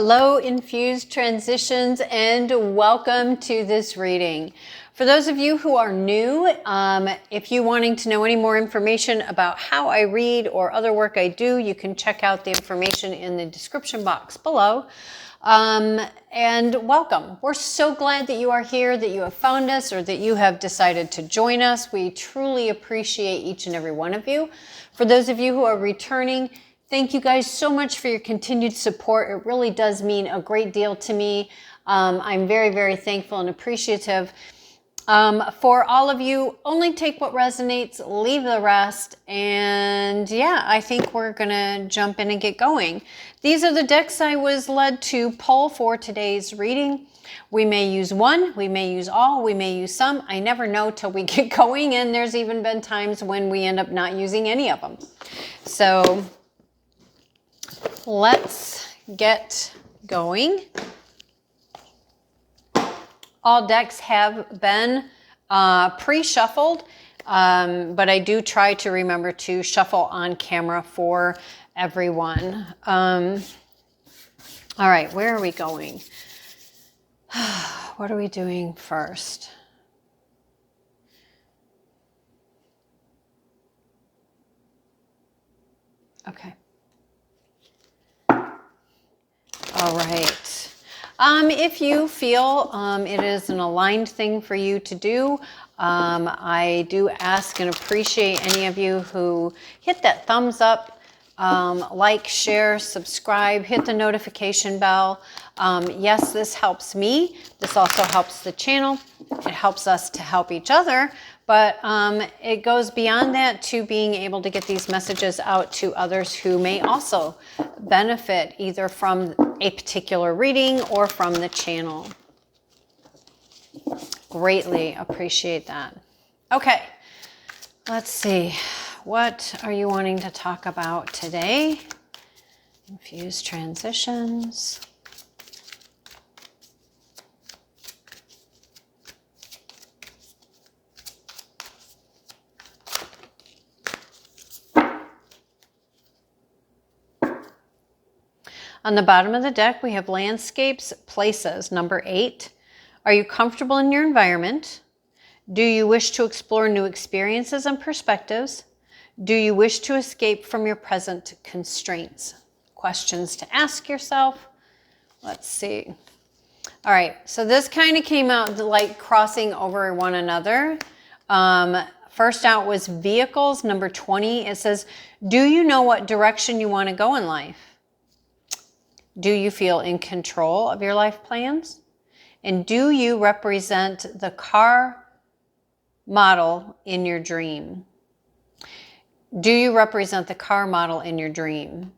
Hello, Infused Transitions, and welcome to this reading. For those of you who are new, if you're wanting to know any more information about how I read or other work I do, you can check out the information in the description box below. And welcome. We're so glad that you are here, that you have found us, or that you have decided to join us. We truly appreciate each and every one of you. For those of you who are returning, thank you guys so much for your continued support. It really does mean a great deal to me. I'm very, very thankful and appreciative. For all of you, only take what resonates, leave the rest. And yeah, I think we're going to jump in and get going. These are the decks I was led to pull for today's reading. We may use one, we may use all, we may use some. I never know till we get going. And there's even been times when we end up not using any of them. So let's get going. All decks have been pre-shuffled, but I do try to remember to shuffle on camera for everyone. All right, where are we going? What are we doing first? Okay. All right. If you feel it is an aligned thing for you to do, I do ask and appreciate any of you who hit that thumbs up, like, share, subscribe, hit the notification bell. Yes, this helps me. This also helps the channel. It helps us to help each other. But it goes beyond that to being able to get these messages out to others who may also benefit either from a particular reading or from the channel. Greatly appreciate that. Okay, let's see. What are you wanting to talk about today? Infused transitions. On the bottom of the deck, we have landscapes, places, number 8. Are you comfortable in your environment? Do you wish to explore new experiences and perspectives? Do you wish to escape from your present constraints? Questions to ask yourself. Let's see. All right, so this kind of came out like crossing over one another. First out was vehicles, number 20. It says, do you know what direction you want to go in life? Do you feel in control of your life plans? And do you represent the car model in your dream? Do you represent the car model in your dream?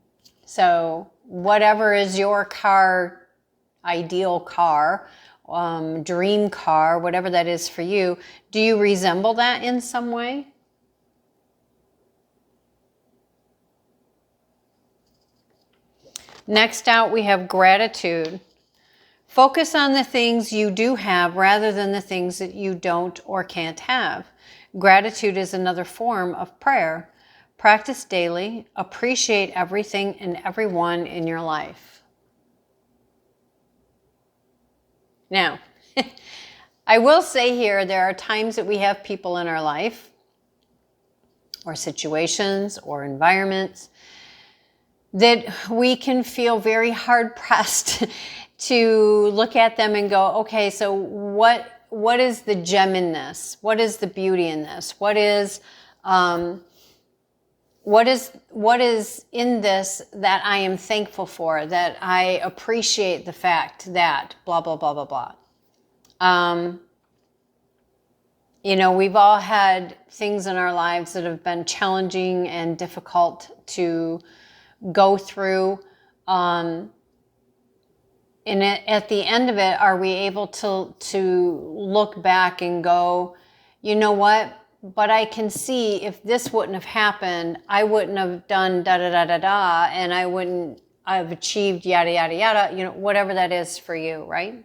So whatever is your car, ideal car, dream car, whatever that is for you, do you resemble that in some way? Next out, we have gratitude. Focus on the things you do have rather than the things that you don't or can't have. Gratitude is another form of prayer. Practice daily. Appreciate everything and everyone in your life. Now, I will say here, there are times that we have people in our life or situations or environments that we can feel very hard pressed to look at them and go, okay, so what is the gem in this? What is the beauty in this? What is in this that I am thankful for, that I appreciate the fact that blah, blah, blah, blah, blah. You know, we've all had things in our lives that have been challenging and difficult to go through. And at the end of it, are we able to look back and go, you know what? But I can see if this wouldn't have happened, I wouldn't have done da da da da da, and I've achieved yada yada yada. You know, whatever that is for you, right?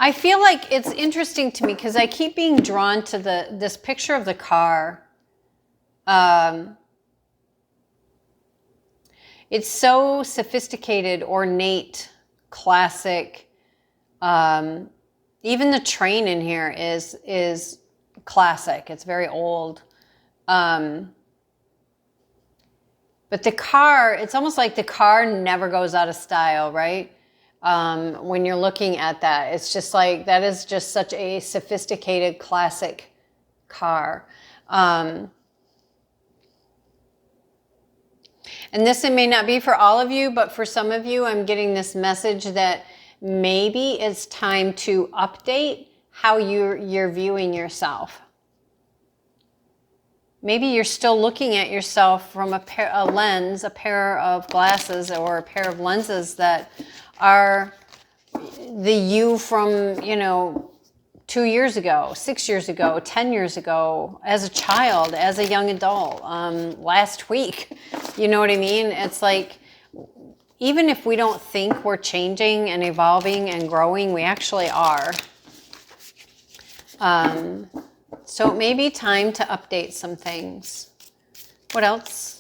I feel like it's interesting to me because I keep being drawn to this picture of the car It's so sophisticated, ornate, classic. Even the train in here is classic. It's very old. But the car, it's almost like the car never goes out of style, right? When you're looking at that, it's just like, that is just such a sophisticated, classic car. And this, it may not be for all of you, but for some of you, I'm getting this message that maybe it's time to update how you're viewing yourself. Maybe you're still looking at yourself from a pair of glasses or a pair of lenses that are the you from, 2 years ago, 6 years ago, 10 years ago, as a child, as a young adult, last week. You know what I mean? It's like, even if we don't think we're changing and evolving and growing, we actually are. So it may be time to update some things. What else?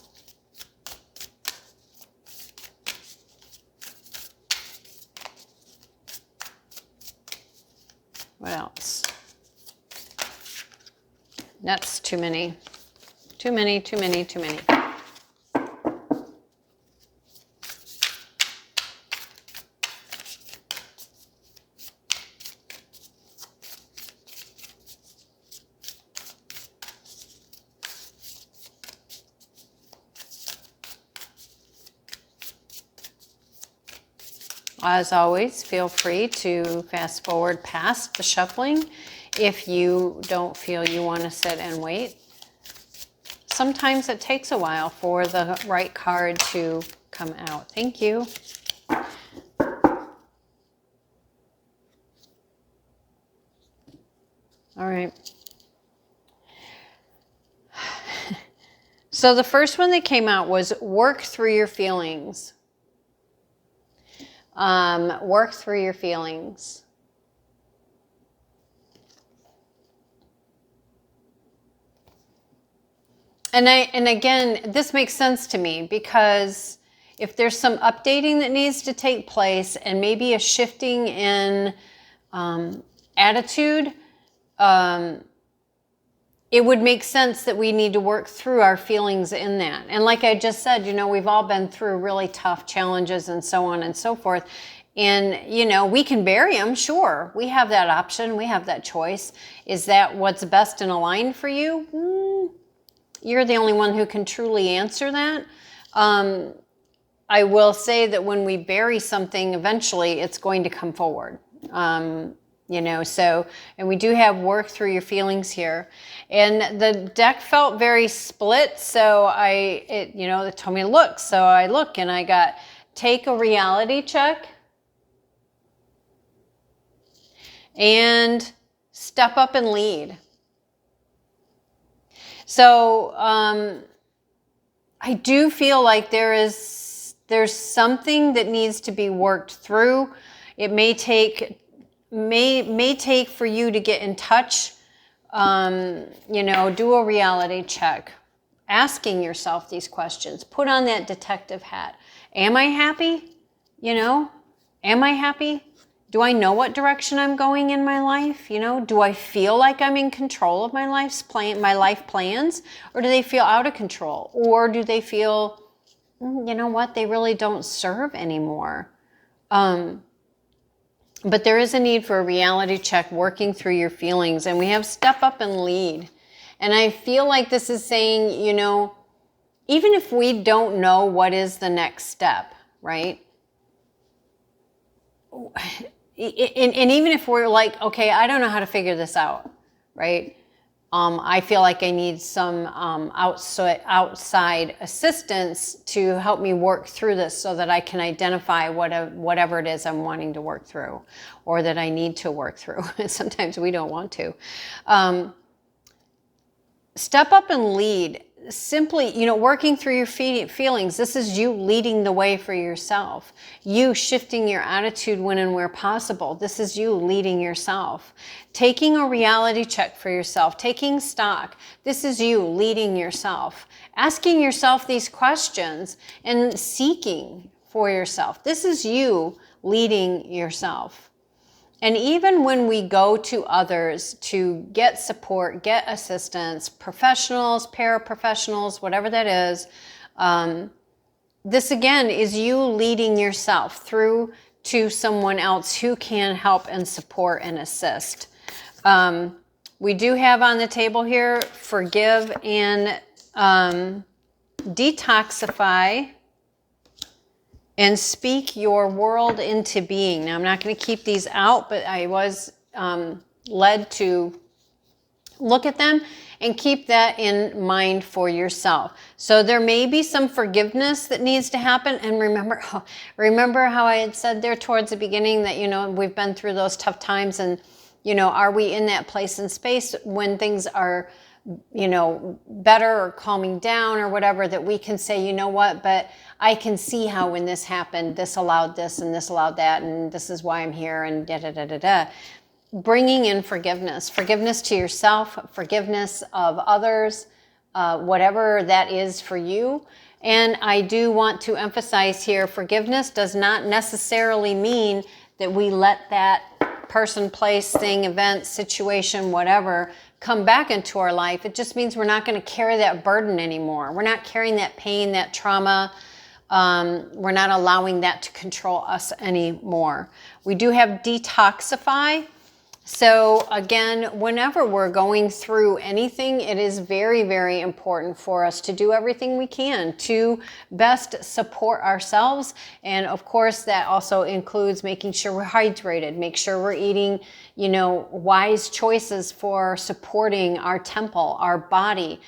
What else? That's too many. Too many, too many, too many. As always, feel free to fast forward past the shuffling if you don't feel you want to sit and wait. Sometimes it takes a while for the right card to come out. Thank you. All right. So the first one that came out was work through your feelings. Work through your feelings. And again, this makes sense to me, because if there's some updating that needs to take place and maybe a shifting in attitude, it would make sense that we need to work through our feelings in that. And like I just said, we've all been through really tough challenges and so on and so forth. And, we can bury them, sure. We have that option. We have that choice. Is that what's best and aligned for you? You're the only one who can truly answer that. I will say that when we bury something, eventually it's going to come forward. And we do have work through your feelings here. And the deck felt very split, so it told me to look. So I look and I got, take a reality check and step up and lead. So I do feel like there's something that needs to be worked through. It may take for you to get in touch, do a reality check, asking yourself these questions. Put on that detective hat. Am I happy? Am I happy? Do I know what direction I'm going in my life? Do I feel like I'm in control of my life plans? Or do they feel out of control? Or do they feel, they really don't serve anymore? But there is a need for a reality check, working through your feelings. And we have step up and lead. And I feel like this is saying, even if we don't know what is the next step, right? And even if we're like, okay, I don't know how to figure this out, right? I feel like I need some outside assistance to help me work through this so that I can identify whatever it is I'm wanting to work through, or that I need to work through. Sometimes we don't want to. Step up and lead. simply, you know, working through your feelings. This is you leading the way for yourself. You shifting your attitude when and where possible. This is you leading yourself. Taking a reality check for yourself. Taking stock. This is you leading yourself. Asking yourself these questions and seeking for yourself. This is you leading yourself. And even when we go to others to get support, get assistance, professionals, paraprofessionals, whatever that is, this again is you leading yourself through to someone else who can help and support and assist. We do have on the table here, forgive and detoxify and speak your world into being. Now, I'm not going to keep these out, but I was led to look at them and keep that in mind for yourself. So there may be some forgiveness that needs to happen. And remember how I had said there towards the beginning that, you know, we've been through those tough times, and, you know, are we in that place and space when things are, you know, better or calming down or whatever, that we can say, you know what, but I can see how when this happened, this allowed this and this allowed that, and this is why I'm here, and da-da-da-da-da. Bringing in forgiveness to yourself, forgiveness of others, whatever that is for you. And I do want to emphasize here, forgiveness does not necessarily mean that we let that person, place, thing, event, situation, whatever, come back into our life. It just means we're not going to carry that burden anymore. We're not carrying that pain, that trauma. We're not allowing that to control us anymore. We do have detoxify. So again, whenever we're going through anything, it is very, very important for us to do everything we can to best support ourselves. And of course, that also includes making sure we're hydrated, make sure we're eating, you know, wise choices for supporting our temple, our body.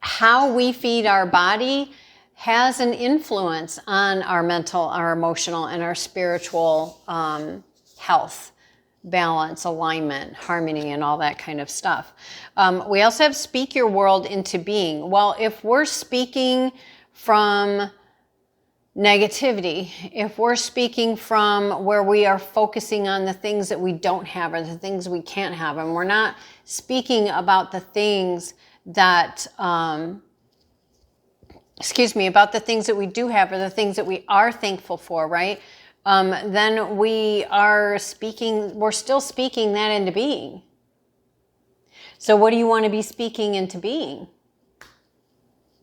How we feed our body has an influence on our mental, our emotional, and our spiritual health, balance, alignment, harmony, and all that kind of stuff. We also have speak your world into being. Well, if we're speaking from negativity, if we're speaking from where we are focusing on the things that we don't have or the things we can't have, and we're not speaking about the things that, about the things that we do have or the things that we are thankful for, right? Then we're still speaking that into being. So what do you want to be speaking into being?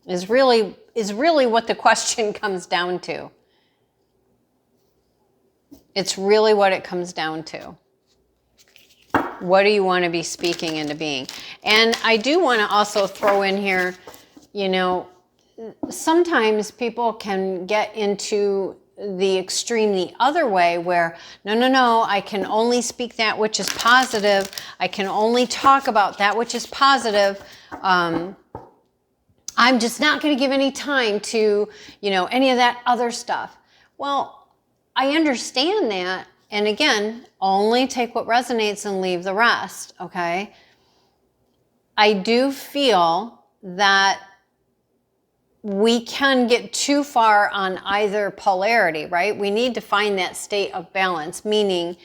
Is really what the question comes down to. It's really what it comes down to. What do you want to be speaking into being? And I do want to also throw in here, you know, sometimes people can get into the extreme the other way where, no, I can only speak that which is positive. I can only talk about that which is positive. I'm just not going to give any time to, you know, any of that other stuff. Well, I understand that. And again, only take what resonates and leave the rest, okay? I do feel that we can get too far on either polarity, right? We need to find that state of balance, meaning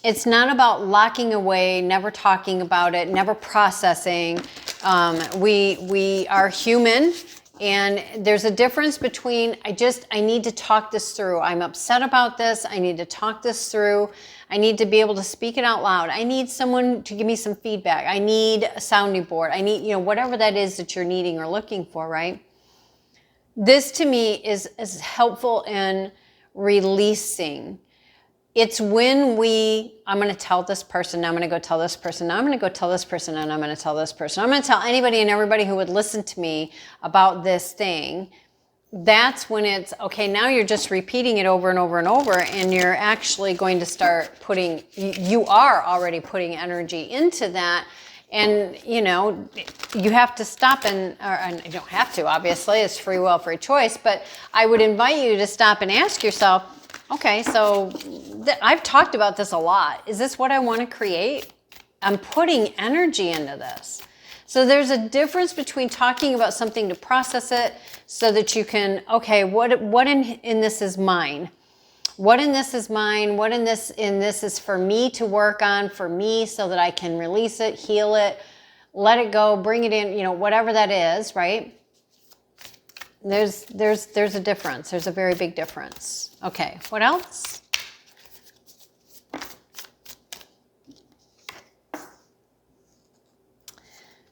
it's not about locking away, never talking about it, never processing. We are human, and there's a difference between I need to talk this through. I'm upset about this. I need to talk this through. I need to be able to speak it out loud. I need someone to give me some feedback. I need a sounding board. I need, you know, whatever that is that you're needing or looking for, right? This to me is helpful in releasing. It's when I'm going to tell this person, now I'm going to go tell this person, now I'm going to go tell this person, and I'm going to tell this person. I'm going to tell anybody and everybody who would listen to me about this thing. That's when it's, okay, now you're just repeating it over and over and over, and you're actually going to start you are already putting energy into that. And, you know, you have to stop and you don't have to, obviously, it's free will, free choice, but I would invite you to stop and ask yourself, okay, so I've talked about this a lot. Is this what I want to create? I'm putting energy into this. So there's a difference between talking about something to process it so that you can, okay, what in this is mine? What in this is mine? What in this is for me to work on, for me, so that I can release it, heal it, let it go, bring it in, whatever that is, right? There's a difference. There's a very big difference. Okay, what else?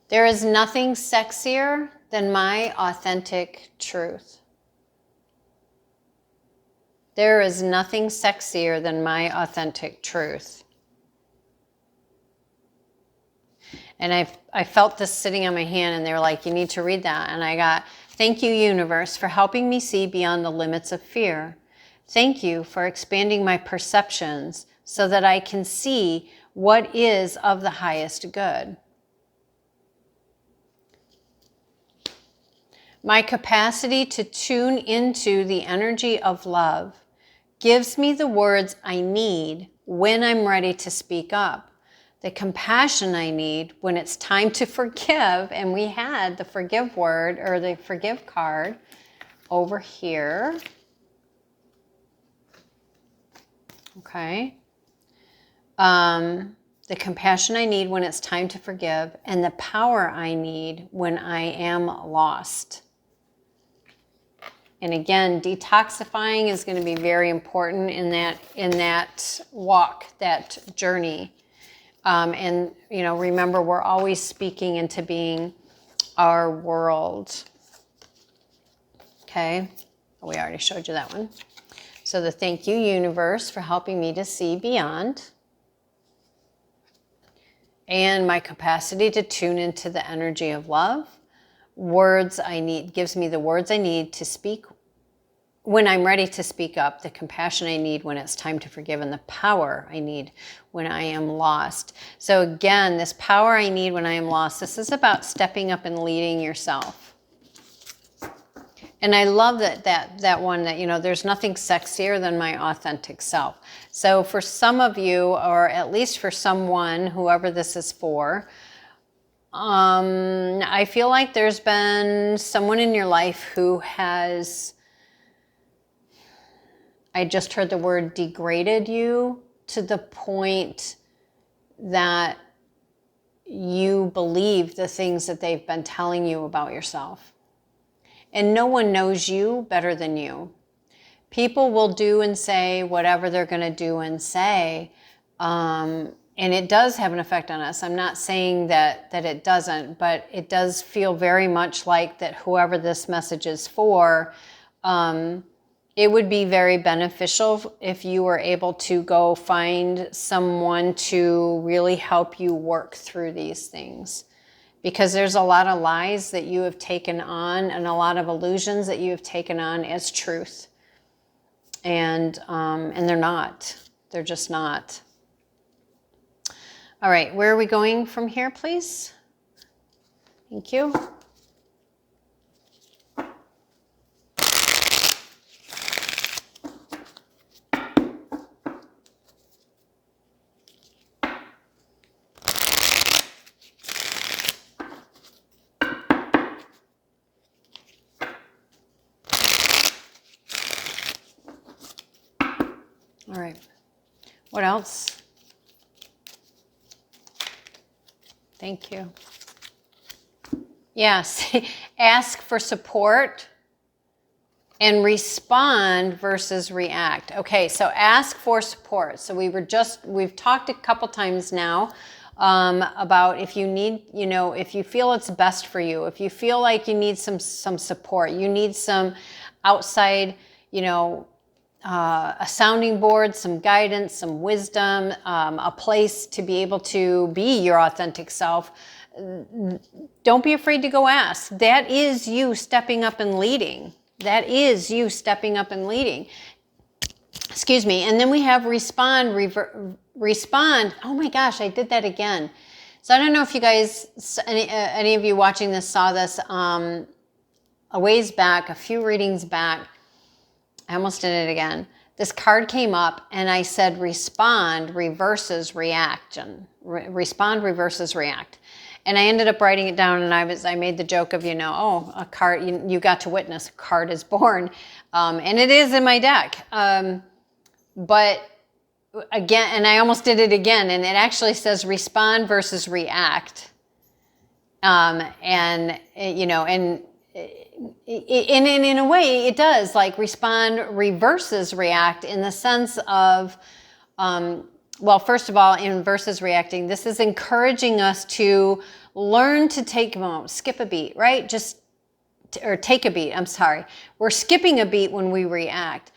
There is nothing sexier than my authentic truth. There is nothing sexier than my authentic truth. And I felt this sitting on my hand, and they were like, you need to read that. And I got, thank you, universe, for helping me see beyond the limits of fear. Thank you for expanding my perceptions so that I can see what is of the highest good. My capacity to tune into the energy of love gives me the words I need when I'm ready to speak up, the compassion I need when it's time to forgive. And we had the forgive word, or the forgive card over here. Okay. The compassion I need when it's time to forgive, and the power I need when I am lost. And again, detoxifying is going to be very important in that walk, that journey. And remember, we're always speaking into being our world. Okay, we already showed you that one. So the thank you, universe, for helping me to see beyond. And my capacity to tune into the energy of love. Words I need, gives me the words I need to speak when I'm ready to speak up, the compassion I need when it's time to forgive, and the power I need when I am lost. So again, this power I need when I am lost, this is about stepping up and leading yourself. And I love that one, that, there's nothing sexier than my authentic self. So for some of you, or at least for someone, whoever this is for, I feel like there's been someone in your life who has, I just heard the word degraded you to the point that you believe the things that they've been telling you about yourself. And no one knows you better than you. People will do and say whatever they're going to do and say, and it does have an effect on us. I'm not saying that it doesn't, but it does feel very much like that whoever this message is for, it would be very beneficial if you were able to go find someone to really help you work through these things. Because there's a lot of lies that you have taken on, and a lot of illusions that you have taken on as truth. And they're not. They're just not. All right, where are we going from here, please? Thank you. All right, what else? Thank you. Yes, ask for support and respond versus react. Okay, so ask for support. So we've talked a couple times now about if you need, if you feel it's best for you, if you feel like you need some support, you need some outside, a sounding board, some guidance, some wisdom, a place to be able to be your authentic self. Don't be afraid to go ask. That is you stepping up and leading. That is you stepping up and leading. Excuse me. And then we have respond. Respond. Oh my gosh, I did that again. So I don't know if you guys, any of you watching this saw this a ways back, a few readings back. I almost did it again. This card came up and I said respond reverses reaction. Respond reverses react. And I ended up writing it down, and I made the joke of, oh, a card, you got to witness, a card is born. And it is in my deck. But again, and I almost did it again, and it actually says respond versus react. And in a way it does, like respond reverses react, in the sense of, well, first of all, in versus reacting, this is encouraging us to learn to take a moment, skip a beat, right? Or take a beat, I'm sorry. We're skipping a beat when we react,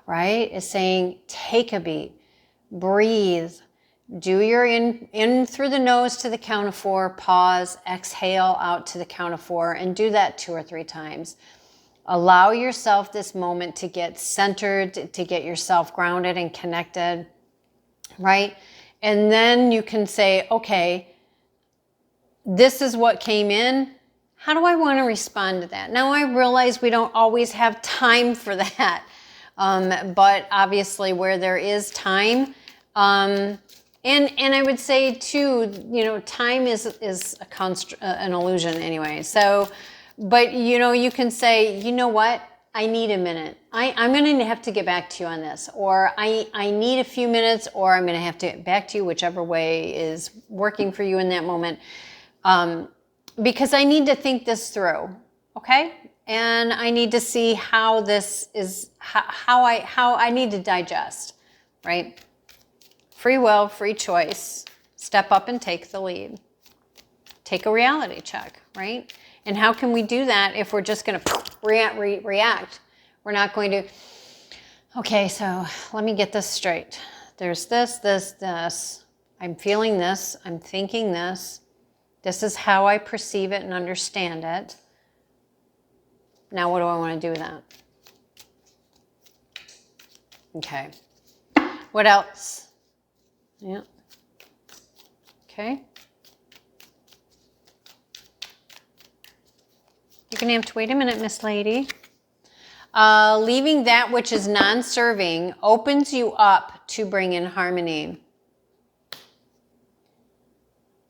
right? It's saying, take a beat, breathe, do your in through the nose to the count of 4, pause, exhale out to the count of 4, and do that 2 or 3 times. Allow yourself this moment to get centered, to get yourself grounded and connected, right? And then you can say, okay, this is what came in. How do I want to respond to that? Now, I realize we don't always have time for that. But obviously where there is time, and I would say too, time is an illusion anyway. So, but you can say, you know what? I need a minute. I'm going to have to get back to you on this, or I need a few minutes, or I'm going to have to get back to you, whichever way is working for you in that moment. Because I need to think this through. Okay. And I need to see how this is, how I need to digest, right? Free will, free choice, step up and take the lead. Take a reality check, right? And how can we do that if we're just going to react? We're not going to, okay, so let me get this straight. There's this. I'm feeling this. I'm thinking this. This is how I perceive it and understand it. Now what do I want to do with that? Okay. What else? Yeah. Okay. You're going to have to wait a minute, Miss Lady. Leaving that which is non-serving opens you up to bring in harmony.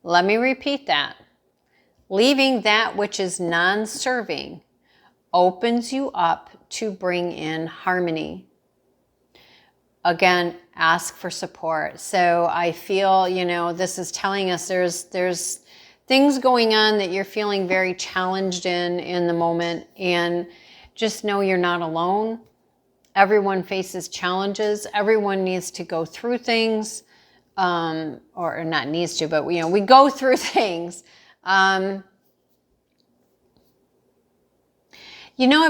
Let me repeat that. Leaving that which is non-serving opens you up to bring in harmony. Again, ask for support. So I feel, this is telling us there's things going on that you're feeling very challenged in the moment, and just know you're not alone. Everyone faces challenges. Everyone needs to go through things, or not needs to, but we go through things. I've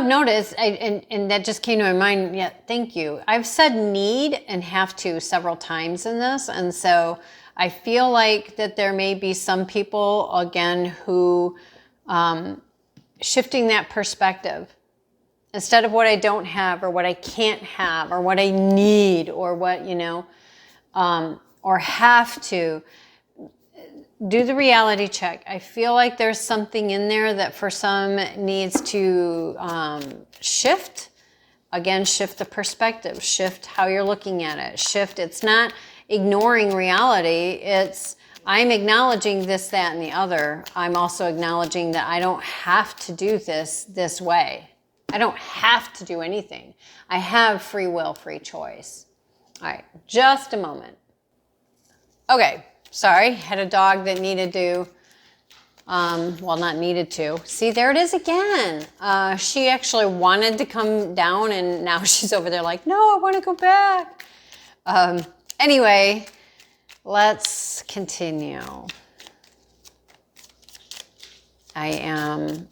noticed, and that just came to my mind. Yeah, thank you. I've said need and have to several times in this, and so I feel like that there may be some people, again, who shifting that perspective. Instead of what I don't have, or what I can't have, or what I need, or what, or have to, do the reality check. I feel like there's something in there that for some needs to shift. Again, shift the perspective, shift how you're looking at it, shift. It's not ignoring reality. It's, I'm acknowledging this, that, and the other. I'm also acknowledging that I don't have to do this way. I don't have to do anything. I have free will, free choice. All right, just a moment. Okay, sorry, had a dog that needed to, well, not needed to. See, there it is again. She actually wanted to come down, and now she's over there like, no, I want to go back. Anyway, let's continue. I am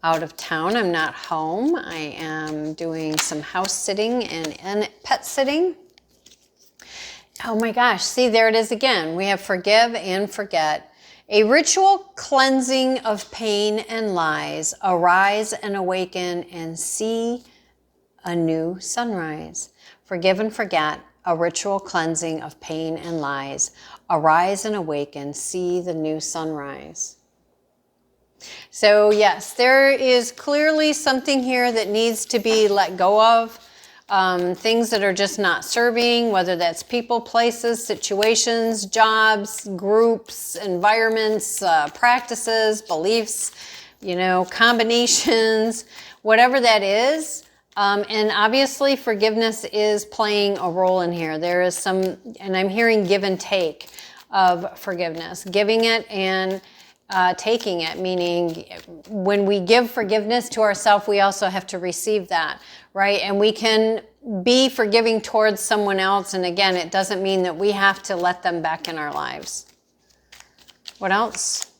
out of town. I'm not home. I am doing some house sitting and pet sitting. Oh my gosh, see, there it is again. We have forgive and forget. A ritual cleansing of pain and lies. Arise and awaken and see a new sunrise. Forgive and forget. A ritual cleansing of pain and lies. Arise and awaken, see the new sunrise. So yes, there is clearly something here that needs to be let go of. things that are just not serving, whether that's people, places, situations, jobs, groups, environments, practices, beliefs, you know, combinations, whatever that is. And obviously forgiveness is playing a role in here. There is some, and I'm hearing give and take of forgiveness, giving it and taking it, meaning when we give forgiveness to ourselves, we also have to receive that, right? And we can be forgiving towards someone else. And again, it doesn't mean that we have to let them back in our lives. What else?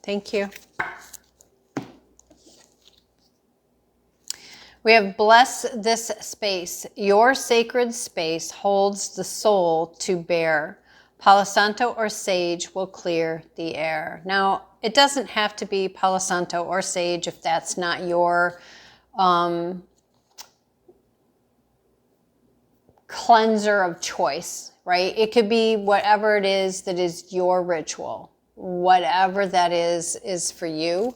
Thank you. We have bless this space. Your sacred space holds the soul to bear. Palo Santo or sage will clear the air. Now, it doesn't have to be Palo Santo or sage if that's not your cleanser of choice, right? It could be whatever it is that is your ritual. Whatever that is for you.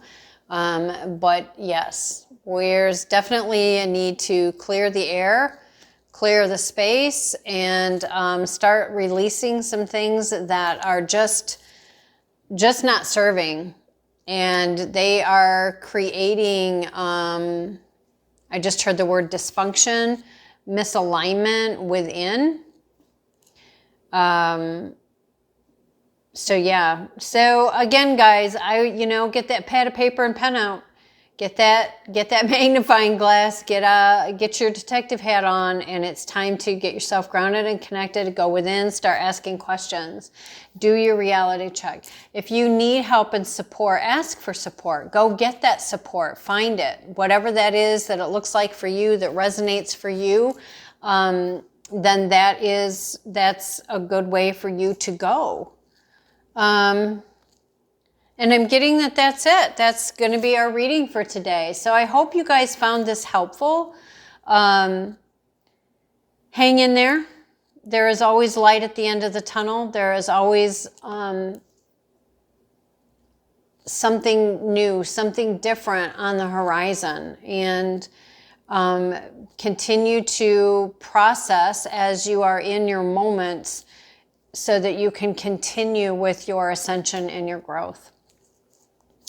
But yes, there's definitely a need to clear the air, clear the space, and start releasing some things that are just not serving. And they are creating, I just heard the word dysfunction, misalignment within. So yeah, so again, guys, get that pad of paper and pen out, get that magnifying glass, get your detective hat on, and it's time to get yourself grounded and connected. Go within, start asking questions, do your reality check. If you need help and support, ask for support. Go get that support, find it, whatever that is that it looks like for you, that resonates for you. Then that's a good way for you to go. And I'm getting that's it. That's going to be our reading for today. So I hope you guys found this helpful. Hang in there. There is always light at the end of the tunnel. There is always something new, something different on the horizon. And continue to process as you are in your moments, so that you can continue with your ascension and your growth.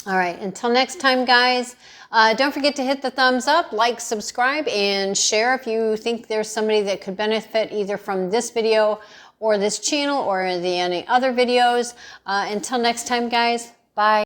All right, until next time, guys, don't forget to hit the thumbs up, like, subscribe, and share if you think there's somebody that could benefit either from this video or this channel or any other videos. Until next time, guys, bye.